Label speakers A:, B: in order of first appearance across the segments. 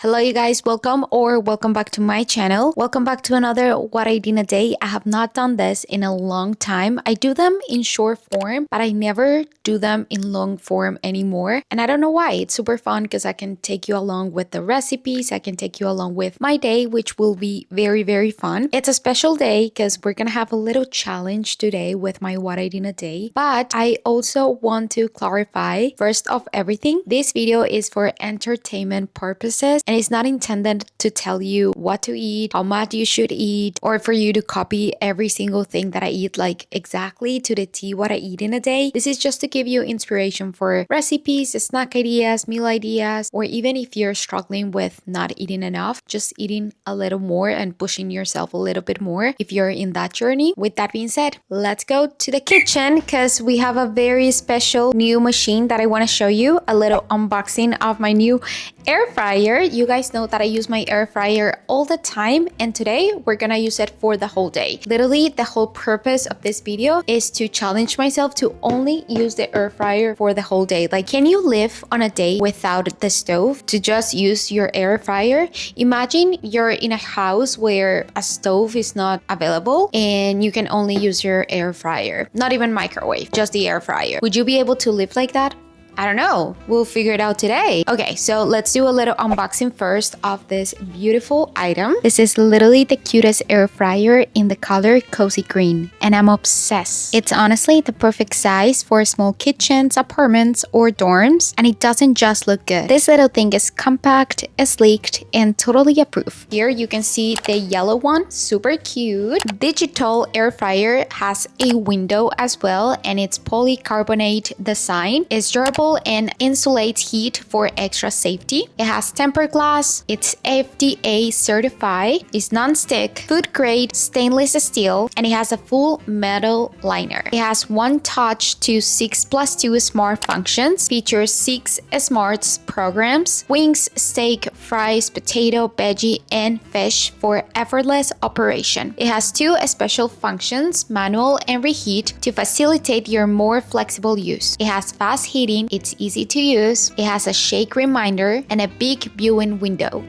A: Hello you guys, welcome back to my channel. Welcome back to another What I Did in a Day. I have not done this in a long time. I do them in short form, but I never do them in long form anymore. And I don't know why. It's super fun because I can take you along with the recipes. I can take you along with my day, which will be very, very fun. It's a special day because we're gonna have a little challenge today with my What I Did in a Day. But I also want to clarify, first of everything, this video is for entertainment purposes. And it's not intended to tell you what to eat, how much you should eat, or for you to copy every single thing that I eat, like exactly to the T what I eat in a day. This is just to give you inspiration for recipes, snack ideas, meal ideas, or even if you're struggling with not eating enough, just eating a little more and pushing yourself a little bit more if you're in that journey. With that being said, let's go to the kitchen because we have a very special new machine that I want to show you. A little unboxing of my new air fryer. You guys know that I use my air fryer all the time, and today we're gonna use it for the whole day. Literally, the whole purpose of this video is to challenge myself to only use the air fryer for the whole day. Like, can you live on a day without the stove to just use your air fryer? Imagine you're in a house where a stove is not available and you can only use your air fryer, not even microwave, just the air fryer. Would you be able to live like that? I don't know. We'll figure it out today. Okay, so let's do a little unboxing first of this beautiful item. This is literally the cutest air fryer in the color cozy green, and I'm obsessed. It's honestly the perfect size for small kitchens, apartments, or dorms, and it doesn't just look good. This little thing is compact, sleek, and totally approved. Here you can see the yellow one, super cute. Digital air fryer has a window as well, and its polycarbonate design is durable and insulates heat for extra safety. It has tempered glass, it's FDA certified, it's non-stick, food grade stainless steel, and it has a full metal liner. It has one touch to 6+2 smart functions, features 6 smart programs, wings, steak, fries, potato, veggie, and fish for effortless operation. It has 2 special functions, manual and reheat, to facilitate your more flexible use. It has fast heating, it's easy to use, it has a shake reminder, and a big viewing window.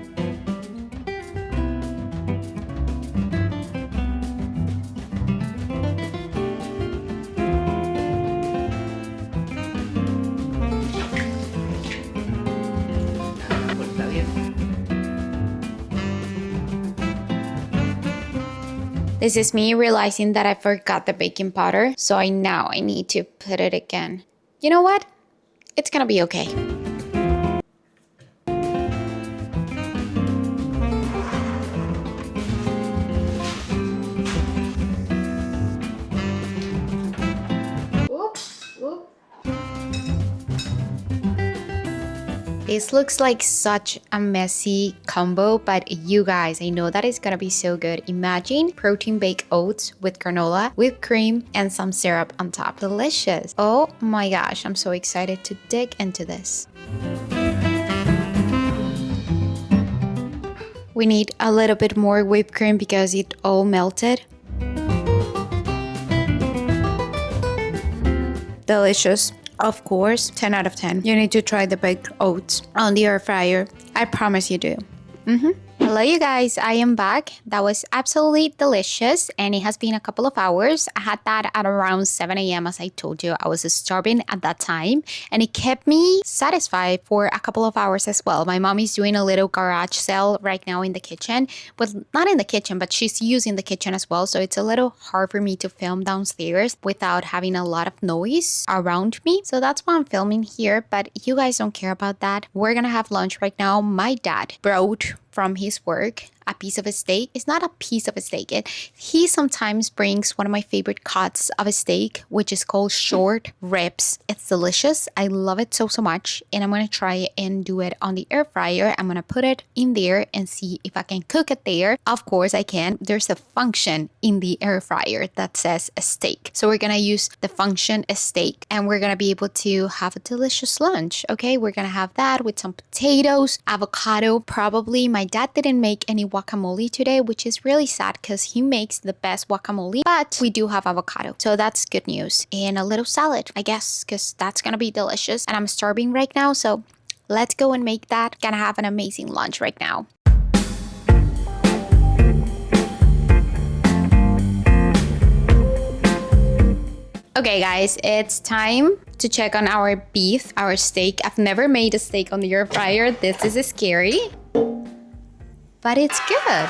A: This is me realizing that I forgot the baking powder, so now I need to put it again. You know what? It's gonna be okay. This looks like such a messy combo, but you guys, I know that it's gonna be so good. Imagine protein baked oats with granola, whipped cream, and some syrup on top. Delicious. Oh my gosh, I'm so excited to dig into this. We need a little bit more whipped cream because it all melted. Delicious. Of course, 10 out of 10. You need to try the baked oats on the air fryer. I promise you do. Hello you guys, I am back. That was absolutely delicious, and it has been a couple of hours. I had that at around 7 a.m. as I told you. I was starving at that time, and it kept me satisfied for a couple of hours as well. My mom is doing a little garage sale right now in the kitchen. Well, not in the kitchen, but she's using the kitchen as well, so it's a little hard for me to film downstairs without having a lot of noise around me. So that's why I'm filming here, but you guys don't care about that. We're gonna have lunch right now. My dad brought from his work a piece of a steak. It's not a piece of a steak. He sometimes brings one of my favorite cuts of a steak, which is called short ribs. It's delicious. I love it so much, and I'm gonna try and do it on the air fryer. I'm gonna put it in there and see if I can cook it there. Of course I can. There's a function in the air fryer that says a steak, so we're gonna use the function a steak, and we're gonna be able to have a delicious lunch. Okay, we're gonna have that with some potatoes, avocado. Probably my dad didn't make any guacamole today, which is really sad because he makes the best guacamole, but we do have avocado, so that's good news. And a little salad, I guess, because that's gonna be delicious, and I'm starving right now, so let's go and make that. Gonna have an amazing lunch right now. Okay guys, it's time to check on our beef, our steak. I've never made a steak on the air fryer. This is scary, but it's good.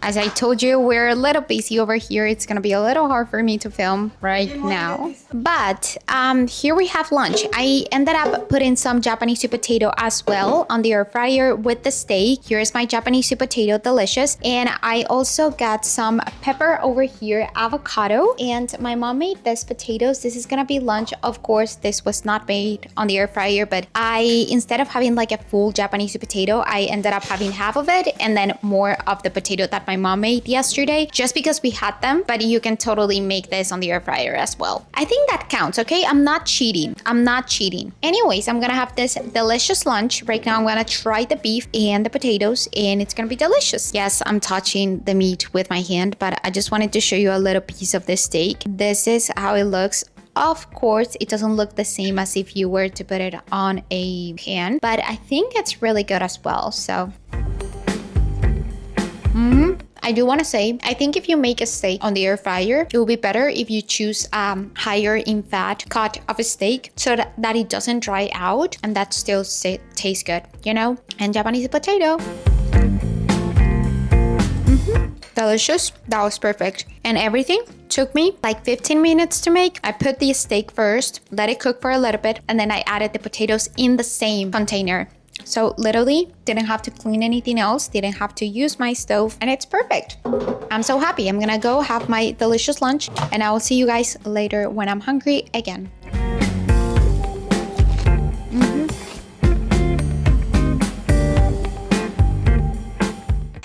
A: As I told you, we're a little busy over here. It's gonna be a little hard for me to film right now. But here we have lunch. I ended up putting some Japanese sweet potato as well on the air fryer with the steak. Here's my Japanese sweet potato, delicious. And I also got some pepper over here, avocado. And my mom made this potatoes. This is gonna be lunch. Of course, this was not made on the air fryer, but instead of having like a full Japanese sweet potato, I ended up having half of it and then more of the potato that my mom made yesterday, just because we had them. But you can totally make this on the air fryer as well. I think that counts, okay? I'm not cheating. Anyways, I'm gonna have this delicious lunch. Right now, I'm gonna try the beef and the potatoes, and it's gonna be delicious. Yes, I'm touching the meat with my hand, but I just wanted to show you a little piece of this steak. This is how it looks. Of course, it doesn't look the same as if you were to put it on a pan, but I think it's really good as well, so. I do want to say, I think if you make a steak on the air fryer, it will be better if you choose higher in fat cut of a steak so that it doesn't dry out and that still tastes good, you know? And Japanese potato. Delicious. That was perfect. And everything took me like 15 minutes to make. I put the steak first, let it cook for a little bit, and then I added the potatoes in the same container. So literally didn't have to clean anything else, didn't have to use my stove, and it's perfect. I'm so happy. I'm gonna go have my delicious lunch, and I will see you guys later when I'm hungry again.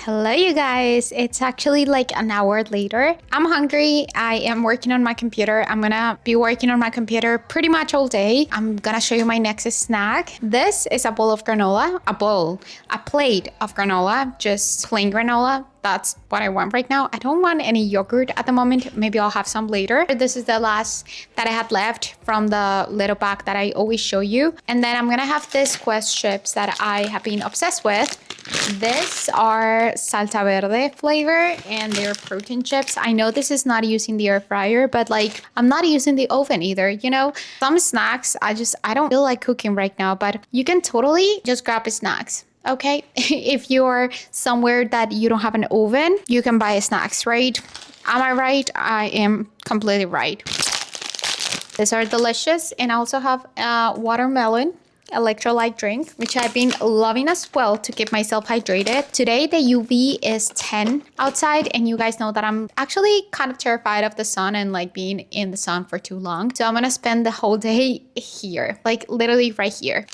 A: Hello you guys, it's actually like an hour later. I'm hungry, I am working on my computer. I'm gonna be working on my computer pretty much all day. I'm gonna show you my next snack. This is a bowl of granola, a plate of granola, just plain granola. That's what I want right now. I don't want any yogurt at the moment. Maybe I'll have some later. This is the last that I had left from the little bag that I always show you. And then I'm gonna have this Quest chips that I have been obsessed with. These are salsa verde flavor and they're protein chips. I know this is not using the air fryer, but like I'm not using the oven either, you know? Some snacks, I don't feel like cooking right now, but you can totally just grab snacks. Okay, if you're somewhere that you don't have an oven, you can buy snacks, right? Am I right? I am completely right. These are delicious. And I also have watermelon electrolyte drink, which I've been loving as well to keep myself hydrated. Today, the UV is 10 outside, and you guys know that I'm actually kind of terrified of the sun and like being in the sun for too long. So I'm gonna spend the whole day here, like literally right here.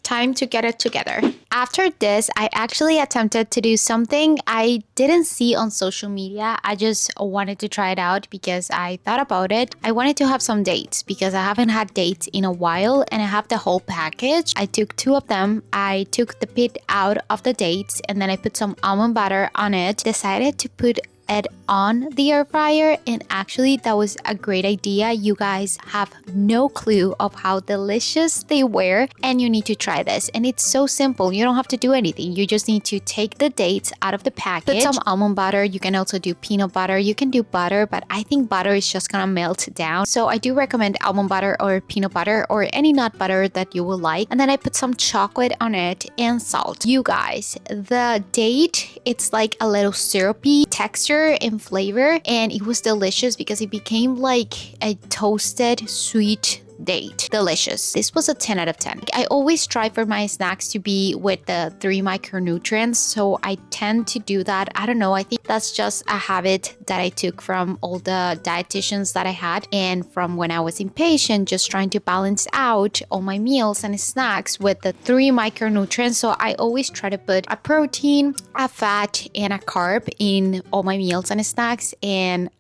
A: Time to get it together. After this, I actually attempted to do something I didn't see on social media. I just wanted to try it out because I thought about it. I wanted to have some dates because I haven't had dates in a while, and I have the whole package. I took 2 of them. I took the pit out of the dates, and then I put some almond butter on it. Decided to put it on the air fryer, and actually that was a great idea. You guys have no clue of how delicious they were, and you need to try this. And it's so simple. You don't have to do anything. You just need to take the dates out of the package, put some almond butter. You can also do peanut butter. You can do butter, but I think butter is just gonna melt down. So I do recommend almond butter or peanut butter or any nut butter that you will like. And then I put some chocolate on it and salt. You guys, the date, it's like a little syrupy texture and flavor, and it was delicious because it became like a toasted sweet date. Delicious. This was a 10 out of 10. I always try for my snacks to be with the 3 micronutrients, so I tend to do that. I don't know, I think that's just a habit that I took from all the dietitians that I had, and from when I was impatient, just trying to balance out all my meals and snacks with the 3 micronutrients. So I always try to put a protein, a fat, and a carb in all my meals and snacks, and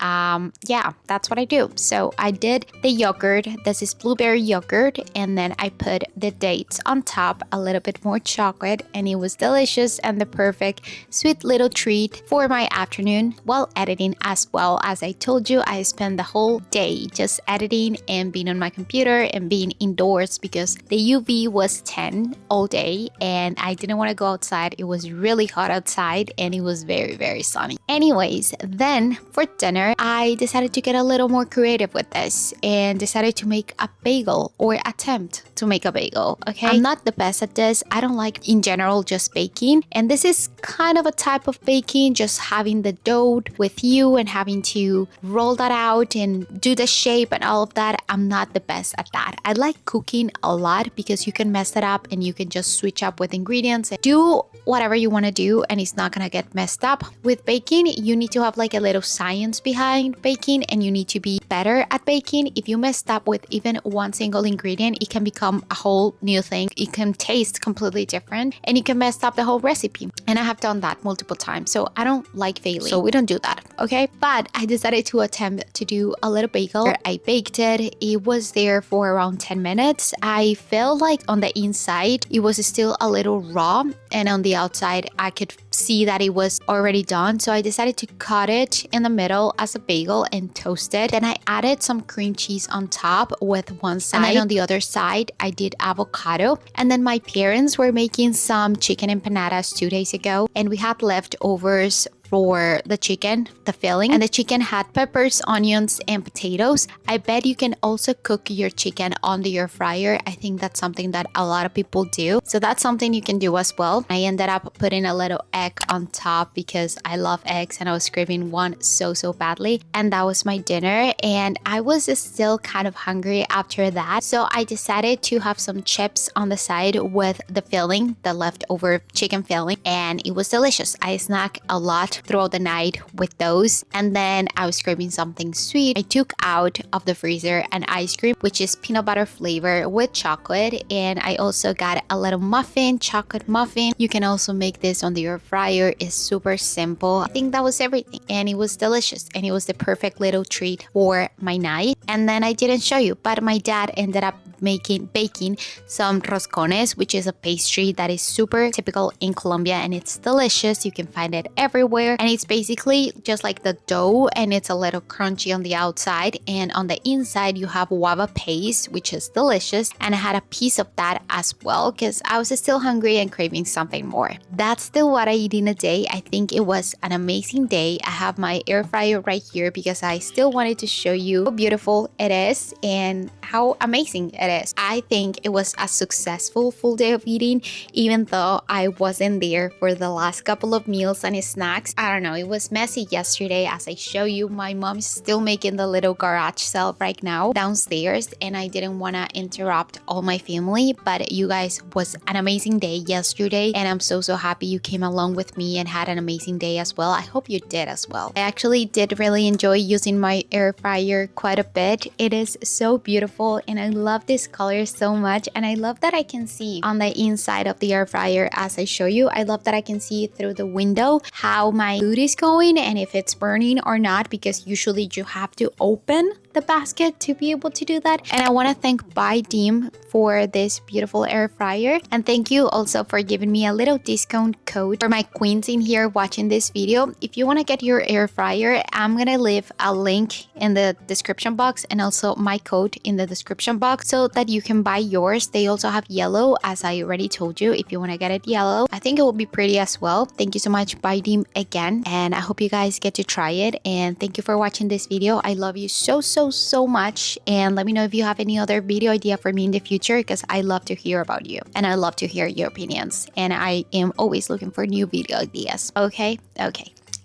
A: yeah, that's what I do. So I did the yogurt. This is blue blueberry yogurt, and then I put the dates on top, a little bit more chocolate, and it was delicious and the perfect sweet little treat for my afternoon while editing as well. As I told you, I spent the whole day just editing and being on my computer and being indoors because the UV was 10 all day and I didn't want to go outside. It was really hot outside and it was very, very sunny. Anyways, then for dinner, I decided to get a little more creative with this and decided to make a bagel, or attempt to make a bagel. Okay, I'm not the best at this. I don't like in general just baking, and this is kind of a type of baking, just having the dough with you and having to roll that out and do the shape and all of that. I'm not the best at that. I like cooking a lot because you can mess it up and you can just switch up with ingredients and do whatever you want to do and it's not gonna get messed up. With baking, you need to have like a little science behind baking and you need to be better at baking. If you messed up with even one single ingredient, it can become a whole new thing. It can taste completely different and you can mess up the whole recipe. And I have done that multiple times, so I don't like failing, so we don't do that, okay? But I decided to attempt to do a little bagel. I baked it. It was there for around 10 minutes. I felt like on the inside it was still a little raw, and on the outside I could see that it was already done, so I decided to cut it in the middle as a bagel and toast it. Then I added some cream cheese on top with one side, and then on the other side I did avocado. And then my parents were making some chicken empanadas 2 days ago, and we had leftovers for the chicken, the filling, and the chicken had peppers, onions, and potatoes. I bet you can also cook your chicken on the air fryer. I think that's something that a lot of people do, so that's something you can do as well. I ended up putting a little egg on top because I love eggs and I was craving one so badly, and that was my dinner. And I was still kind of hungry after that, so I decided to have some chips on the side with the filling, the leftover chicken filling, and it was delicious. I snacked a lot throughout the night with those, and then I was craving something sweet. I took out of the freezer an ice cream which is peanut butter flavor with chocolate, and I also got a little muffin, chocolate muffin. You can also make this on the air fryer. It's super simple. I think that was everything, and it was delicious, and it was the perfect little treat for my night. And then I didn't show you, but my dad ended up baking some roscones, which is a pastry that is super typical in Colombia and it's delicious. You can find it everywhere, and it's basically just like the dough, and it's a little crunchy on the outside, and on the inside you have guava paste, which is delicious. And I had a piece of that as well because I was still hungry and craving something more. That's still what I eat in a day. I think it was an amazing day. I have my air fryer right here because I still wanted to show you how beautiful it is and how amazing it is. I think it was a successful full day of eating, even though I wasn't there for the last couple of meals and snacks. I don't know, it was messy yesterday. As I show you, my mom's still making the little garage sale right now downstairs, and I didn't want to interrupt all my family. But you guys, was an amazing day yesterday, and I'm so happy you came along with me and had an amazing day as well. I hope you did as well. I actually did really enjoy using my air fryer quite a bit. It is so beautiful and I love this color so much, and I love that I can see on the inside of the air fryer as I show you. I love that I can see through the window how my food is going and if it's burning or not, because usually you have to open the basket to be able to do that. And I want to thank Deem for this beautiful air fryer, and thank you also for giving me a little discount code for my queens in here watching this video. If you want to get your air fryer, I'm gonna leave a link in the description box and also my code in the description box so that you can buy yours. They also have yellow, as I already told you. If you want to get it yellow, I think it will be pretty as well. Thank you so much Deem again, and I hope you guys get to try it. And thank you for watching this video. I love you so much, and let me know if you have any other video idea for me in the future, because I love to hear about you and I love to hear your opinions, and I am always looking for new video ideas. Okay,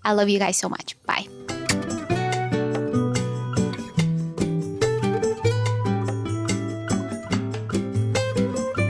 A: I love you guys so much. Bye.